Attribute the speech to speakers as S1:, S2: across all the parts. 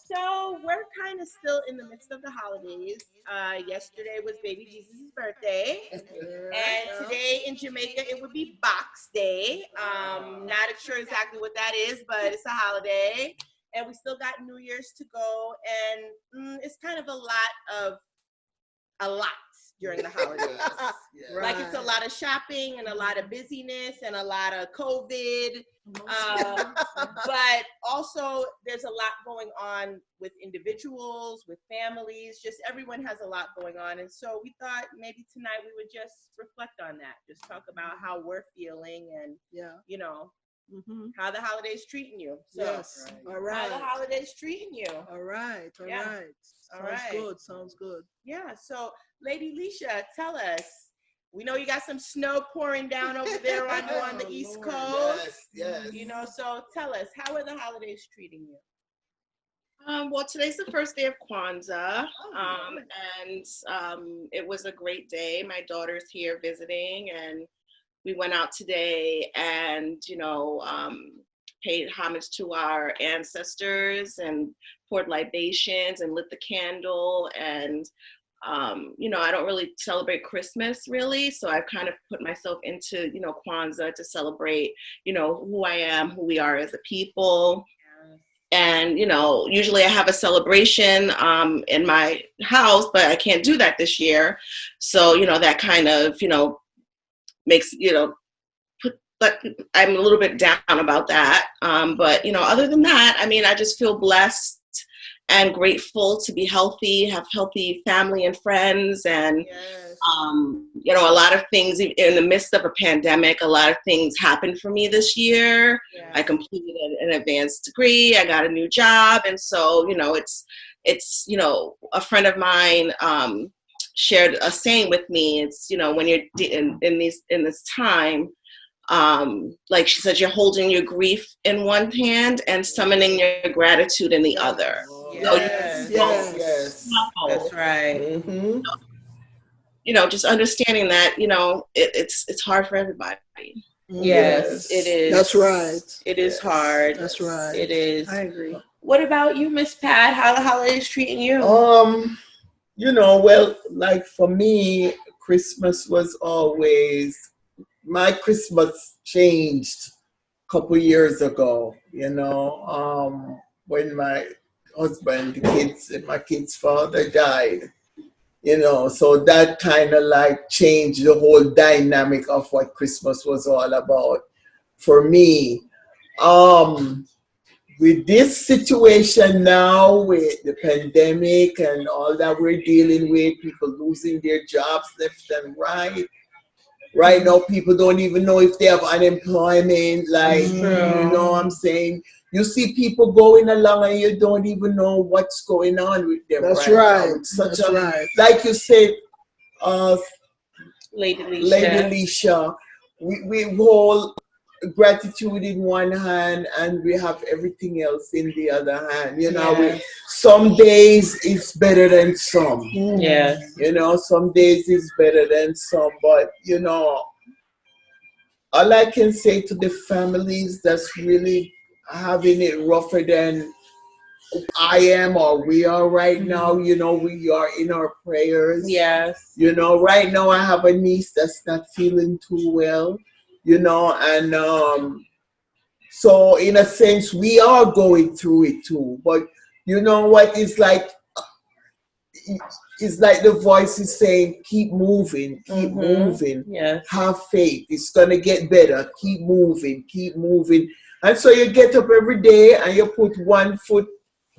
S1: So we're kind of still in the midst of the holidays. Yesterday was baby Jesus' birthday, and today in Jamaica it would be Box Day. Not sure exactly what that is, but it's a holiday, and we still got New Year's to go, and it's kind of a lot during the holidays. Like it's a lot of shopping and a lot of busyness and a lot of COVID. But also there's a lot going on with individuals, with families, just everyone has a lot going on. And so we thought maybe tonight we would just reflect on that, just talk about how we're feeling and, you know, how the holidays treating you. So,
S2: yes. All right.
S1: How the holidays treating you.
S2: All right. All right. Sounds good.
S1: Yeah. So, Lady Leisha, tell us. We know you got some snow pouring down over there on the East Coast.
S3: Yes.
S1: You know, so tell us, how are the holidays treating you?
S4: Well, today's the first day of Kwanzaa, and it was a great day. My daughter's here visiting, and we went out today and, paid homage to our ancestors and poured libations and lit the candle. And, I don't really celebrate Christmas really. So I've kind of put myself into, Kwanzaa to celebrate, who I am, who we are as a people. And, usually I have a celebration in my house, but I can't do that this year. So, that kind of, makes, but I'm a little bit down about that. But, other than that, I just feel blessed and grateful to be healthy, have healthy family and friends. And, a lot of things in the midst of a pandemic, a lot of things happened for me this year. Yeah. I completed an advanced degree. I got a new job. And so, it's a friend of mine, shared a saying with me. It's, when you're in this time, like she said, you're holding your grief in one hand and summoning your gratitude in the other.
S1: Yes. That's right.
S3: Mm-hmm.
S4: Just understanding that, it's hard for everybody.
S1: Yes, it is.
S2: That's right.
S1: It is hard.
S2: That's right.
S1: It is.
S2: I agree.
S1: What about you, Miss Pat? How the holidays treating you?
S3: Well, like for me, Christmas was always, my Christmas changed a couple years ago, when my husband, my kid's father died, so that kind of like changed the whole dynamic of what Christmas was all about for me. With this situation now, with the pandemic and all that we're dealing with, people losing their jobs left and right. Right now, people don't even know if they have unemployment. Like, you know what I'm saying? You see people going along and you don't even know what's going on with them.
S2: That's right.
S3: Now. It's such
S2: right.
S3: Like you said,
S1: Lady
S3: Leisha, we hold gratitude in one hand and we have everything else in the other hand. Some days it's better than some.
S1: Yeah.
S3: Some days it's better than some, but all I can say to the families that's really having it rougher than I am or we are right now, we are in our prayers.
S1: Yes.
S3: Right now I have a niece that's not feeling too well. And so in a sense, we are going through it too. But you know what? It's like the voice is saying, keep moving, keep moving.
S1: Yes.
S3: Have faith. It's going to get better. Keep moving, keep moving. And so you get up every day and you put one foot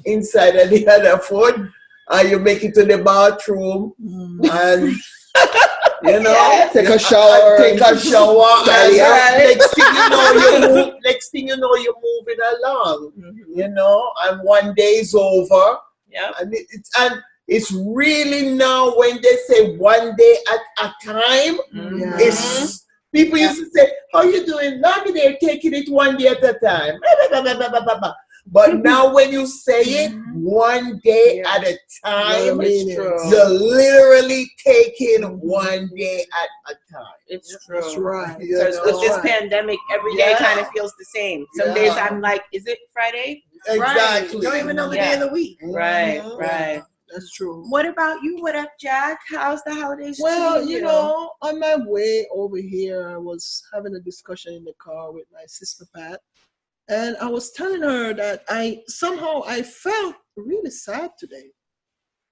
S3: inside of the other foot and you make it to the bathroom and...
S2: take a shower.
S3: And next thing you know, you're moving along. And one day is over.
S1: Yeah.
S3: And it's really now when they say one day at a time. It's people used to say, "How you doing?" Now they're taking it one day at a time. But now when you say it one day at a time, you're literally taking one day at a time.
S1: It's true.
S2: That's right.
S1: Because with this pandemic, every day kind of feels the same. Some days I'm like, is it Friday?
S3: Exactly.
S1: Don't even know the day of the week.
S2: Right.
S3: That's true.
S1: What about you? What up, Jack? How's the holidays
S3: Well,
S1: treating
S3: you know, on my way over here, I was having a discussion in the car with my sister Pat, and I was telling her that I felt really sad today.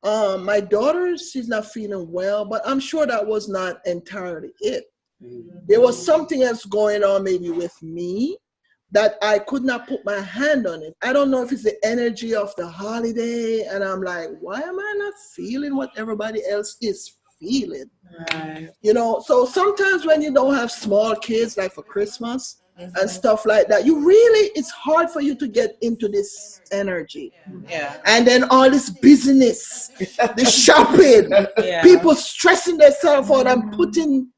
S3: My daughter, she's not feeling well, but I'm sure that was not entirely it. There was something else going on maybe with me that I could not put my hand on it. I don't know if it's the energy of the holiday, and I'm like, why am I not feeling what everybody else is feeling?
S1: Right.
S3: You know, so sometimes when you don't have small kids, like for Christmas and stuff like that, it's hard for you to get into this energy.
S1: Yeah.
S3: And then all this business, the shopping, people stressing themselves out and putting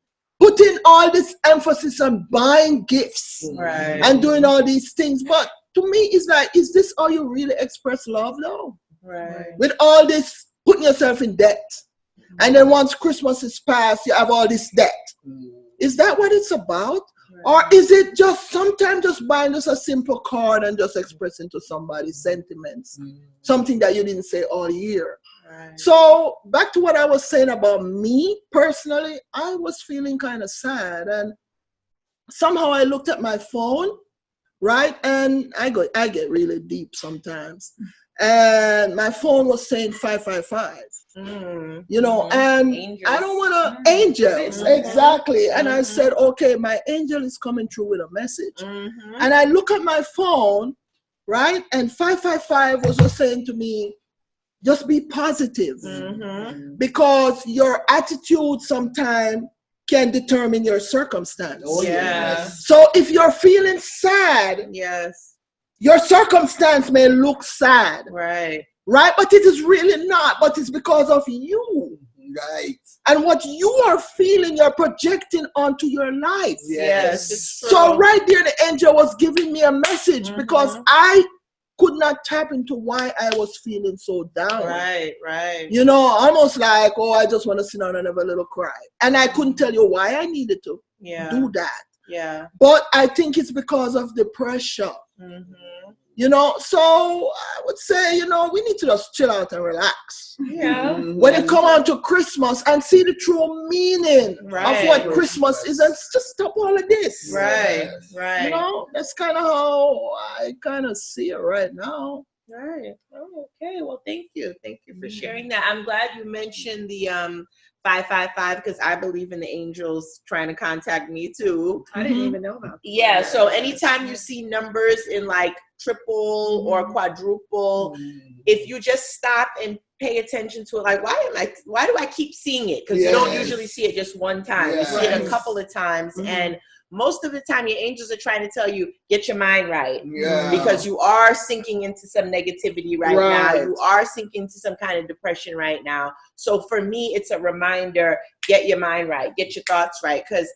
S3: all this emphasis on buying gifts and doing all these things. But to me, it's like, is this how you really express love though?
S1: Right.
S3: With all this putting yourself in debt. And then once Christmas is past, you have all this debt. Is that what it's about? Or is it just sometimes just buying just a simple card and just expressing to somebody's sentiments? Something that you didn't say all year. Right. So back to what I was saying about me personally, I was feeling kind of sad, and somehow I looked at my phone, right? And I get really deep sometimes. And my phone was saying 555. You know, and angels. I don't want to angels, exactly. And I said, okay, my angel is coming through with a message. And I look at my phone, right? And 555 was just saying to me, just be positive, because your attitude sometimes can determine your circumstance.
S1: Oh, yes.
S3: So if you're feeling sad, your circumstance may look sad. Right. But it is really not. But it's because of you. Right. And what you are feeling, you're projecting onto your life.
S1: Yes.
S3: So right there, the angel was giving me a message because I could not tap into why I was feeling so down. Right. You know, almost like, oh, I just want to sit down and have a little cry. And I couldn't tell you why I needed to do that. Yeah. But I think it's because of the pressure. You know, so I would say, you know, we need to just chill out and relax. Yeah. When it comes on to Christmas and see the true meaning of what Christmas is, and just stop all of this. Right. You know, that's kind of how I kind of see it right now.
S1: Right. Oh, okay. Well, thank you. Thank you for sharing that. I'm glad you mentioned the 555, because I believe in the angels trying to contact me too.
S2: I didn't even know about that.
S1: Yeah. So anytime you see numbers in like triple or quadruple, if you just stop and pay attention to it, like why do I keep seeing it? Because you don't usually see it just one time. You see it a couple of times, and most of the time your angels are trying to tell you, get your mind right. Because you are sinking into some negativity right now. You are sinking into some kind of depression right now. So for me, it's a reminder, get your mind right, get your thoughts right. Because,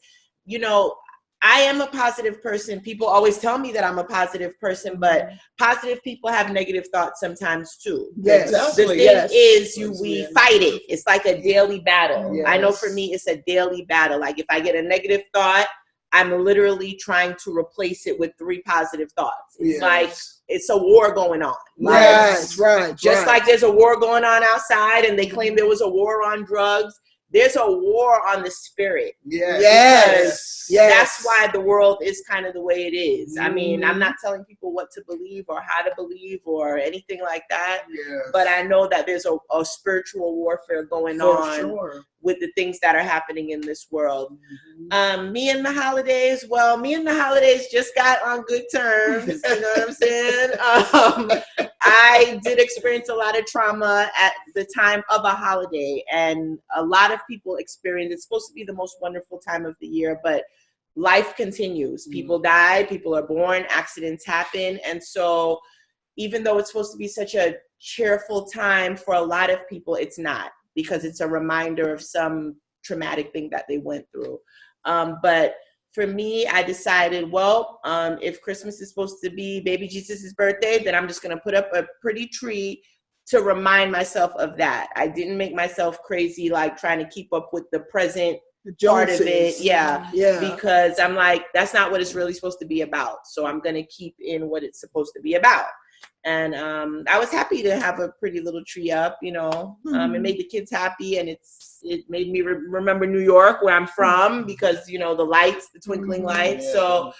S1: you know, I am a positive person. People always tell me that I'm a positive person, but positive people have negative thoughts sometimes too.
S3: Yes.
S1: The thing is, we fight it. It's like a daily battle.
S3: Yes.
S1: I know for me, it's a daily battle. Like if I get a negative thought, I'm literally trying to replace it with 3 positive thoughts. It's like it's a war going on. Just like there's a war going on outside, and they claim there was a war on drugs. There's a war on the spirit. Yes. That's why the world is kind of the way it is. I mean, I'm not telling people what to believe or how to believe or anything like that. But I know that there's a spiritual warfare going on with the things that are happening in this world. Me and the holidays just got on good terms. You know what I'm saying? I did experience a lot of trauma at the time of a holiday, and a lot of people experience, it's supposed to be the most wonderful time of the year, but life continues. People die, people are born, accidents happen. And so even though it's supposed to be such a cheerful time, for a lot of people, it's not, because it's a reminder of some traumatic thing that they went through. But for me, I decided, well, if Christmas is supposed to be baby Jesus' birthday, then I'm just going to put up a pretty tree to remind myself of that. I didn't make myself crazy, like trying to keep up with the present part of it. Because I'm like, that's not what it's really supposed to be about. So I'm going to keep in what it's supposed to be about. And I was happy to have a pretty little tree up, you know. It made the kids happy, and it made me remember New York, where I'm from, because, you know, the lights, the twinkling lights.
S3: Yeah.
S1: So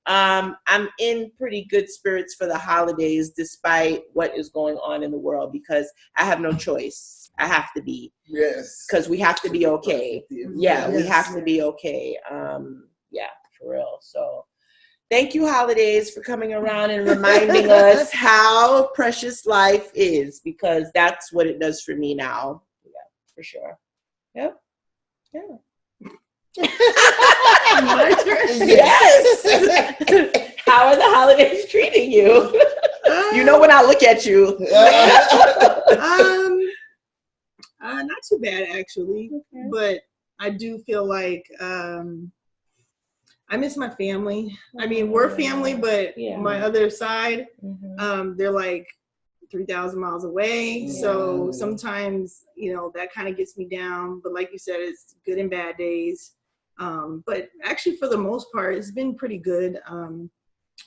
S1: I'm in pretty good spirits for the holidays, despite what is going on in the world, because I have no choice. I have to be.
S3: Yes.
S1: Because we have to be okay. Yeah, we
S2: Yes.
S1: have to be okay. Yeah, for real. So thank you, holidays, for coming around and reminding us how precious life is, because that's what it does for me now. Yeah, for sure. Yep. Yeah.
S2: My turn.
S1: Yes. How are the holidays treating you? You know when I look at you.
S2: Not too bad actually, but I do feel like I miss my family. I mean, we're family, but my other side, they're like 3,000 miles away.
S1: Yeah.
S2: So sometimes, you know, that kind of gets me down. But like you said, it's good and bad days. But actually, for the most part, it's been pretty good.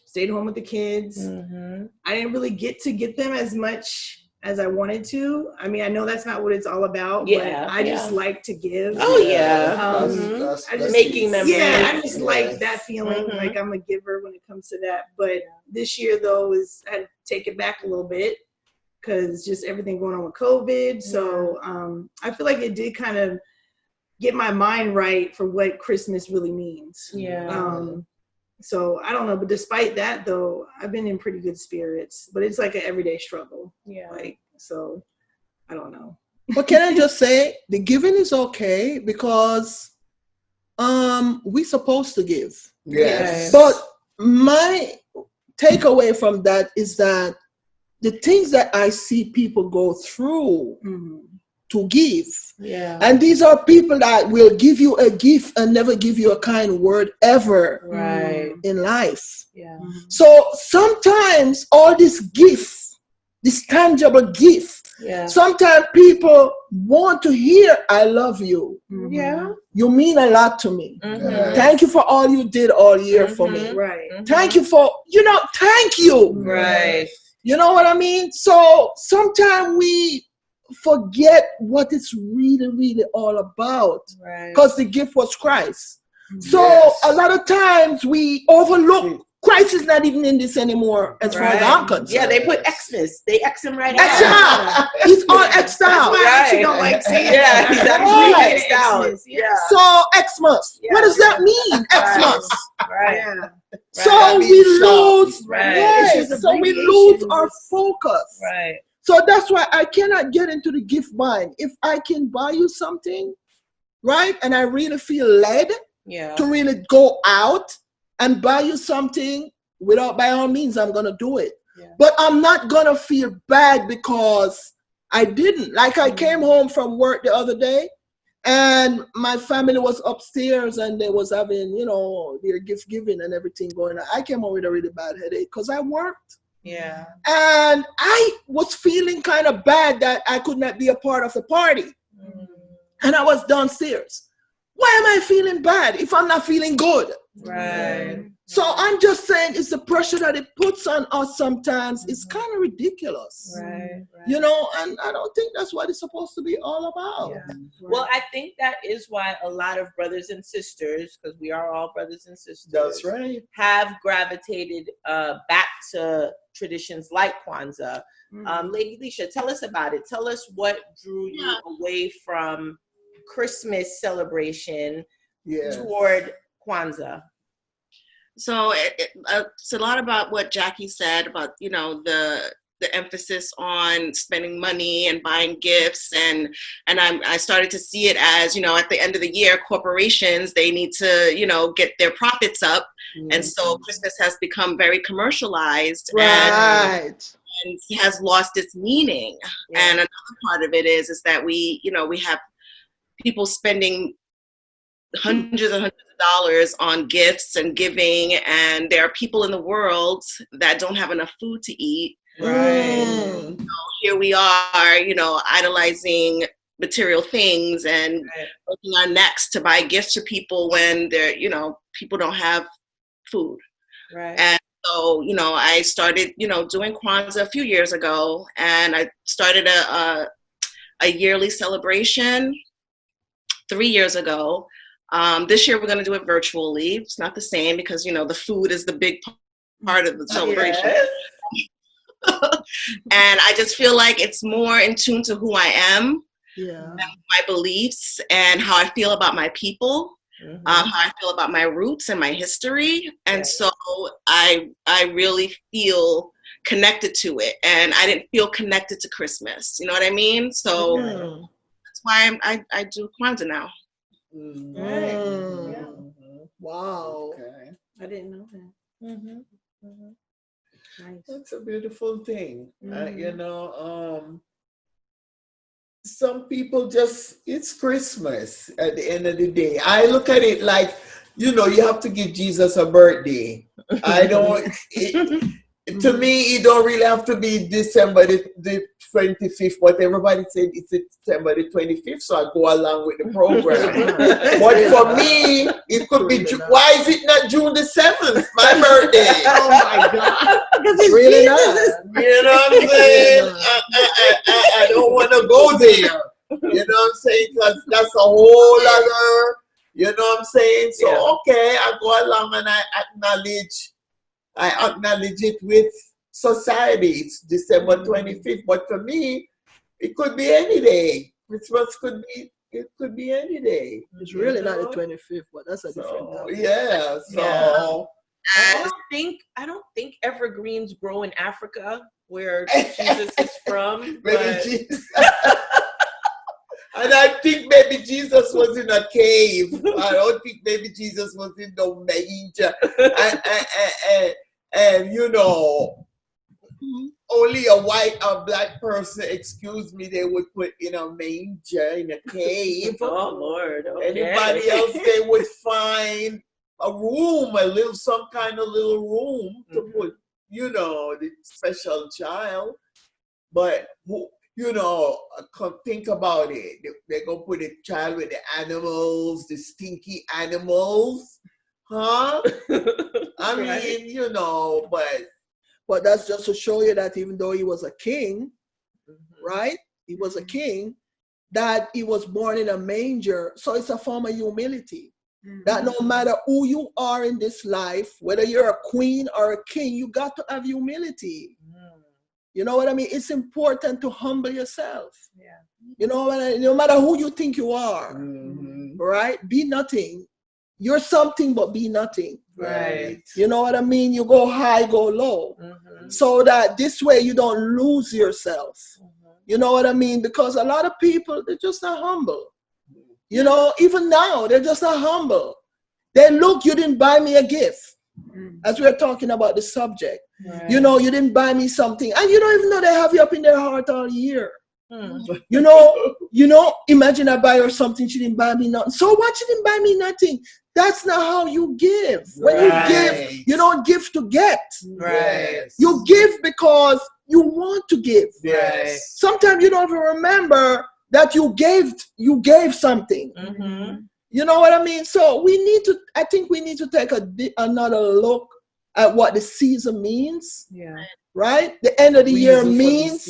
S2: Stayed home with the kids. I didn't really get them as much as I wanted to. I mean, I know that's not what it's all about, but I just like to give.
S1: Oh yeah.
S2: I just
S1: making memories.
S2: Yeah, I just like that feeling. Like I'm a giver when it comes to that. But this year though I had to take it back a little bit because just everything going on with COVID. So I feel like it did kind of get my mind right for what Christmas really means. So I don't know, but despite that though, I've been in pretty good spirits, but it's like an everyday struggle. Like, so I don't know.
S5: But can I just say the giving is okay because we're supposed to give.
S3: Yes.
S5: But my takeaway from that is that the things that I see people go through to give. And these are people that will give you a gift and never give you a kind word ever in life. So sometimes all this gift, this tangible gift, sometimes people want to hear, I love you. You mean a lot to me. Thank you for all you did all year for me. Thank you for, thank you. You know what I mean? So sometimes we forget what it's really, really all about. Because the gift was Christ. So a lot of times we overlook Christ is not even in this anymore as far as I'm concerned.
S1: Yeah, they put Xmas. They X him right
S5: X him
S1: out.
S5: out. He's on X'd out.
S2: That's why I actually don't like saying
S1: he's actually X'd out.
S5: So Xmas. What does that mean? Xmas. So we lose. So we lose our focus. So that's why I cannot get into the gift buying. If I can buy you something, and I really feel led to really go out and buy you something, by all means, I'm going to do it. But I'm not going to feel bad because I didn't. Like I came home from work the other day and my family was upstairs and they was having, their gift giving and everything going on. I came home with a really bad headache because I worked. And I was feeling kind of bad that I could not be a part of the party. And I was downstairs. Why am I feeling bad if I'm not feeling good? So I'm just saying it's the pressure that it puts on us sometimes. It's kind of ridiculous. And I don't think that's what it's supposed to be all about.
S1: Well, I think that is why a lot of brothers and sisters, because we are all brothers and sisters, have gravitated back to traditions like Kwanzaa. Lady Leisha, tell us about it. Tell us what drew you away from Christmas celebration toward Kwanzaa.
S4: So it's a lot about what Jackie said about, the emphasis on spending money and buying gifts. And I started to see it as, at the end of the year, corporations, they need to, get their profits up. And so Christmas has become very commercialized and has lost its meaning. And another part of it is that we have people spending hundreds and hundreds of dollars on gifts and giving, and there are people in the world that don't have enough food to eat. Here we are, idolizing material things and breaking our necks to buy gifts for people when they're, people don't have food. And So, I started, doing Kwanzaa a few years ago, and I started a yearly celebration 3 years ago. This year we're going to do it virtually. It's not the same because, the food is the big part of the celebration.
S1: Yes.
S4: And I just feel like it's more in tune to who I am,
S5: Yeah.
S4: my beliefs, and how I feel about my people, how I feel about my roots and my history. And so I really feel connected to it. And I didn't feel connected to Christmas. You know what I mean? So that's why I do Kwanzaa now.
S5: Wow.
S3: Okay.
S2: I didn't know that. Nice.
S3: That's a beautiful thing. Some people it's Christmas at the end of the day. I look at it like, you have to give Jesus a birthday. I don't, to me, it don't really have to be December the 25th, but everybody said it's December the 25th, so I go along with the program. But for me, it could be, why is it not June the 7th, my birthday?
S2: Oh my God.
S5: Because it's really not.
S3: You know what I'm saying? I don't want to go there. You know what I'm saying? Because that's a whole other, you know what I'm saying? So, okay, I go along and I acknowledge it with society. It's December 25th. But for me, it could be any day. Christmas could be any day.
S5: It's really not the 25th, but that's a different topic.
S3: Yeah. So
S1: I don't think evergreens grow in Africa where Jesus is from. But
S3: Jesus. And I think maybe Jesus was in a cave. I don't think maybe Jesus was in the manger. And only a black person, excuse me, they would put in a manger, in a cave.
S1: Oh Lord. Okay.
S3: Anybody else, they would find a room, some kind of little room to put, the special child. But think about it. They're going to put a child with the animals, the stinky animals. Huh? I mean,
S5: But that's just to show you that even though he was a king, right? He was a king, that he was born in a manger. So it's a form of humility. That no matter who you are in this life, whether you're a queen or a king, you got to have humility. You know what I mean? It's important to humble yourself. Yeah. No matter who you think you are, right? Be nothing. You're something, but be nothing.
S1: Right.
S5: You know what I mean? You go high, go low. So that this way you don't lose yourself. You know what I mean? Because a lot of people, they're just not humble. Even now, they're just not humble. They look, you didn't buy me a gift. As we're talking about the subject. Right. You didn't buy me something. And you don't even know they have you up in their heart all year. Imagine I buy her something, she didn't buy me nothing. So what? She didn't buy me nothing. That's not how you give. When you give, you don't give to get.
S3: Right.
S5: You give because you want to give.
S3: Yes.
S5: Sometimes you don't even remember that you gave something. You know what I mean? So I think we need to take another look at what the season means. Yeah. Right? The end of the year means.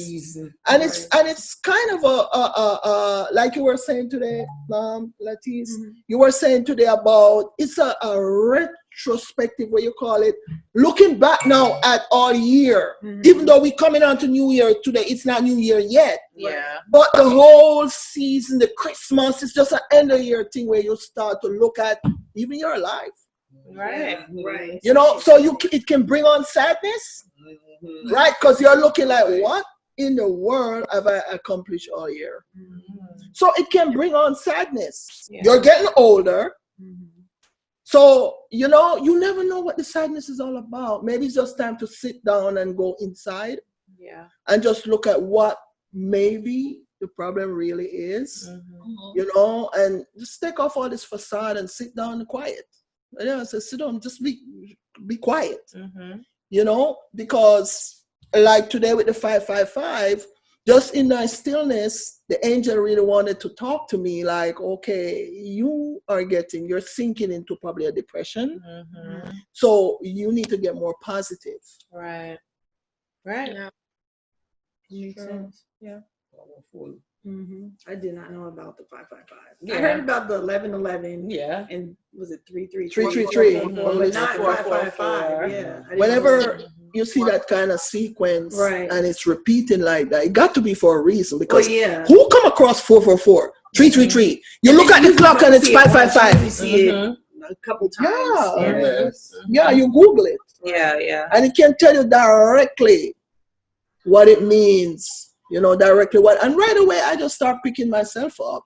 S5: And it's kind of a like you were saying today, Latisse, you were saying today about, it's a retrospective, what you call it, looking back now at all year. Even though we're coming on to New Year today, it's not New Year yet.
S1: Yeah.
S5: But the whole season, the Christmas, is just an end of year thing where you start to look at even your life.
S1: Right.
S5: So it can bring on sadness, right? Because you're looking like, what in the world have I accomplished all year? So it can bring on sadness. Yeah. You're getting older. So, you never know what the sadness is all about. Maybe it's just time to sit down and go inside. Yeah. And just look at what maybe the problem really is, and just take off all this facade and sit down and quiet. So sit down, just be quiet, because like today with the 555, just in that stillness, the angel really wanted to talk to me like, okay, you're sinking into probably a depression. So you need to get more positive.
S1: Right.
S4: Yeah.
S2: Makes sense. Yeah.
S3: Powerful.
S2: I did not know about the 555.
S1: Yeah.
S2: I heard about the 1111.
S1: Yeah.
S2: And was it 333?
S5: 333.
S2: But not
S1: 444.
S2: 555. Yeah. I didn't
S5: Whenever
S2: know.
S5: you see that kind of sequence
S2: Right.
S5: and it's repeating like that, it got to be for a reason, because
S2: yeah.
S5: who come across 444, 333? You look at the clock and it's
S2: You
S5: 555.
S2: see it a couple times.
S5: Yeah.
S3: Yes.
S5: Yeah, you Google it.
S1: Yeah.
S5: And it can tell you directly what it means, directly what. And right away, I just start picking myself up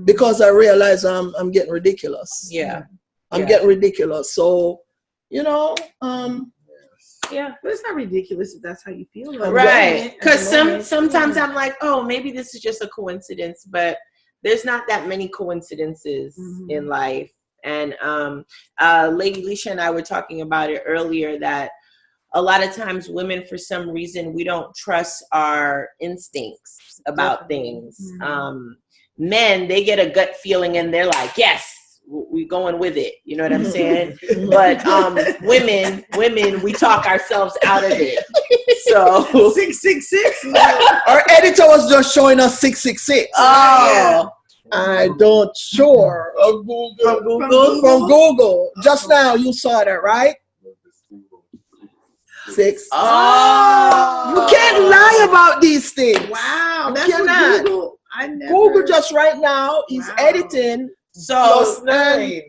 S5: because I realize I'm getting ridiculous.
S1: Yeah.
S5: I'm getting ridiculous. So,
S1: Yeah.
S2: But it's not ridiculous if that's how you feel. Like,
S1: Right. Because sometimes
S2: yeah.
S1: I'm like, oh, maybe this is just a coincidence, but there's not that many coincidences in life. And Lady Leisha and I were talking about it earlier, that a lot of times women, for some reason, we don't trust our instincts about things. Men, they get a gut feeling and they're like, yes, we're going with it. You know what I'm saying? But women, we talk ourselves out of it. So
S2: 666.
S5: our editor was just showing us 666.
S1: Oh,
S5: I don't sure. From Google. Just now you saw that, right? 6.
S1: Oh.
S5: You can't lie about these things.
S2: Wow,
S5: You
S2: that's
S5: cannot.
S2: what Google. I never.
S5: Google just right now is editing.
S1: So
S3: +9.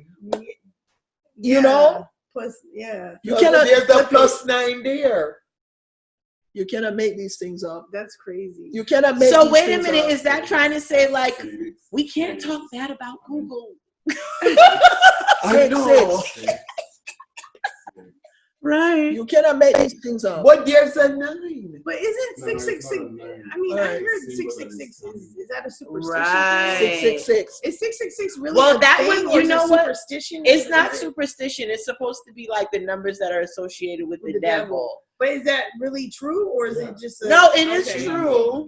S5: You know,
S2: Plus, yeah.
S5: you cannot.
S3: There's the +9 there.
S5: You cannot make these things up.
S2: That's crazy.
S5: You cannot make.
S1: So
S5: these
S1: wait a
S5: things
S1: minute,
S5: up.
S1: is that trying to say like we can't talk bad about Google?
S3: I know.
S5: 6.
S1: Right.
S5: You cannot make these things up.
S3: But there's a 9.
S2: But isn't 666? I mean, I
S5: Right.
S2: heard 666 is that a superstition?
S1: Right.
S5: 666.
S2: Is 666 really?
S1: Well,
S2: a
S1: that
S2: thing,
S1: one,
S2: or
S1: you
S2: is it
S1: know what?
S2: superstition?
S1: It's not
S2: Is it
S1: superstition. It's supposed to be like the numbers that are associated with
S2: with
S1: the devil.
S2: But is that really true, or is it just?
S1: No, it is
S2: okay.
S1: true.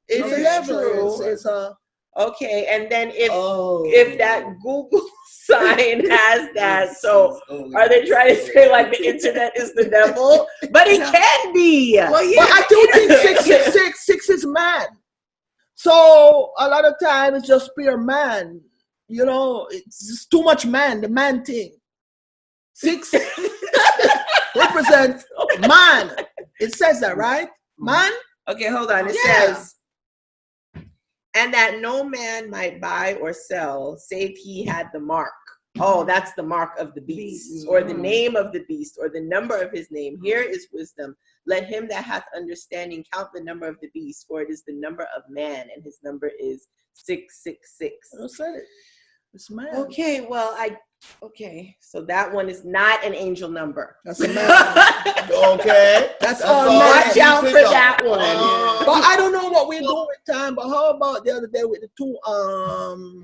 S1: It
S5: It's a
S1: is
S5: level.
S1: true.
S5: It's a.
S1: Okay, and then if
S3: Oh.
S1: that Google sign has that, so are they trying to say like the internet is the devil? But it can be.
S2: Well, yeah.
S5: But I do think 666, 6 is man. So a lot of time it's just pure man. It's just too much man, the man thing. 6 represents man. It says that, right? Man?
S1: Okay, hold on. It
S5: Yeah.
S1: says, and that no man might buy or sell save he had the mark. Oh, that's the mark of the beast, or the name of the beast, or the number of his name. Here is wisdom. Let him that hath understanding count the number of the beast, for it is the number of man, and his number is 666.
S5: I said it. It's man.
S1: Okay, well, so that one is not an angel number.
S5: That's a man.
S3: Okay.
S5: That's all man.
S1: Watch out for that one.
S5: But I don't know what we're doing with time. But how about the other day with the 2?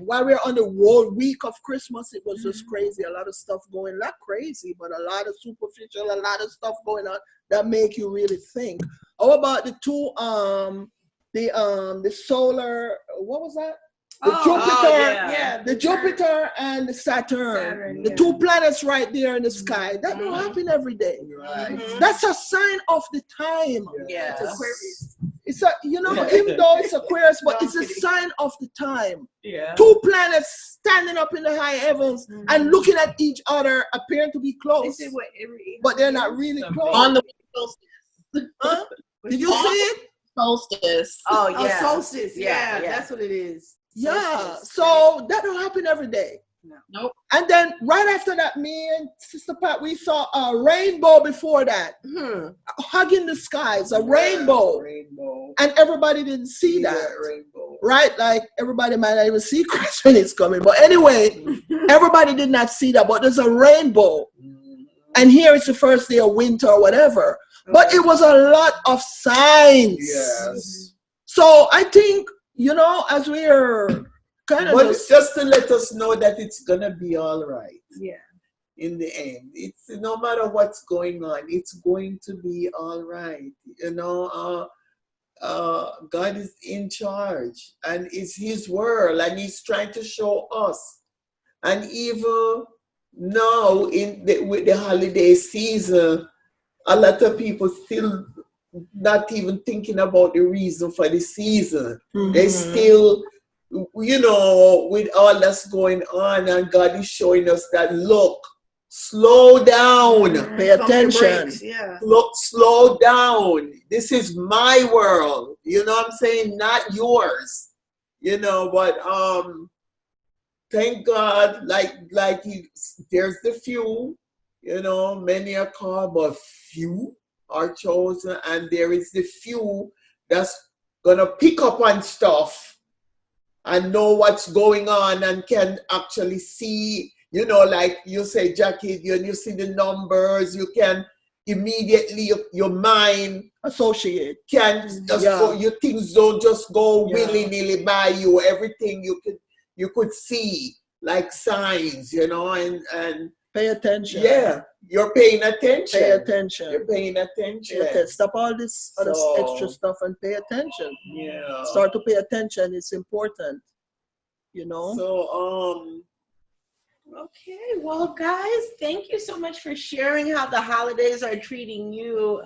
S5: While we're on the whole week of Christmas, it was just crazy. A lot of stuff going, not crazy, but a lot of superficial, a lot of stuff going on that make you really think. How about the 2? The solar. What was that? The Jupiter, the Jupiter and the Saturn, the 2 planets right there in the sky. That don't happen every day.
S3: Right.
S5: That's a sign of the time.
S1: Yeah.
S2: It's Aquarius.
S5: It's a, even though it's Aquarius, but it's a sign of the time.
S1: Yeah.
S5: 2 planets standing up in the high heavens and looking at each other, appearing to be
S2: They
S5: close,
S2: say what every
S5: but they're not really close.
S1: On the solstice.
S5: Huh? Did you see it?
S1: Solstice. Oh, yeah.
S2: solstice.
S1: Yeah, yeah.
S2: That's what it is.
S5: Yeah.
S2: Solstice.
S5: So that don't happen every day.
S1: Nope.
S5: And then right after that, me and Sister Pat, we saw a rainbow before that, hugging the skies, a rainbow. And everybody didn't see that.
S3: Rainbow.
S5: Right? Like everybody might not even see Christ when it's coming. But anyway, everybody did not see that. But there's a rainbow. And here it's the first day of winter or whatever. But it was a lot of signs.
S3: Yes.
S5: So I think, as we are kind of
S3: But just to let us know that it's gonna be all right.
S2: Yeah.
S3: In the end, it's no matter what's going on, it's going to be all right. God is in charge, and it's His world, and He's trying to show us. And even now, with the holiday season, a lot of people still not even thinking about the reason for the season. They still, with all that's going on, and God is showing us that, look, slow down.
S5: Pay attention.
S3: Look, slow down. This is my world. You know what I'm saying? Not yours. But thank God, there's the few, many are called, but few are chosen, and there is the few that's gonna pick up on stuff and know what's going on and can actually see, like you say, Jackie, you see the numbers, you can immediately, your mind
S5: associate.
S3: Your things don't just go willy-nilly by you. Everything you could see, like signs, and
S5: pay attention.
S3: Yeah, you're paying attention.
S5: Pay attention.
S3: You're paying attention.
S5: Stop all this other extra stuff and pay attention.
S3: Yeah.
S5: Start to pay attention. It's important.
S3: So
S1: Okay, well, guys, thank you so much for sharing how the holidays are treating you.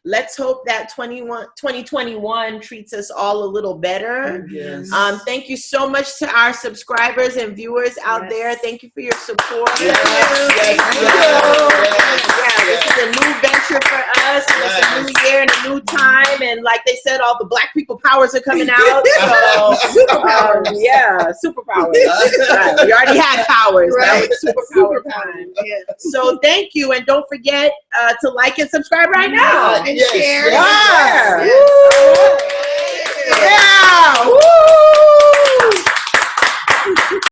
S1: Let's hope that 2021 treats us all a little better.
S3: Yes.
S1: Thank you so much to our subscribers and viewers out there. Thank you for your support.
S3: Yes.
S1: This is a new venture for us. And it's a new year and a new time. And like they said, all the Black people powers are coming out. So, superpowers. Superpowers. Right. We already had powers. Right. Superpower time. Yeah. So thank you. And don't forget to like and subscribe right now.
S3: And share.
S1: Yeah. Woo!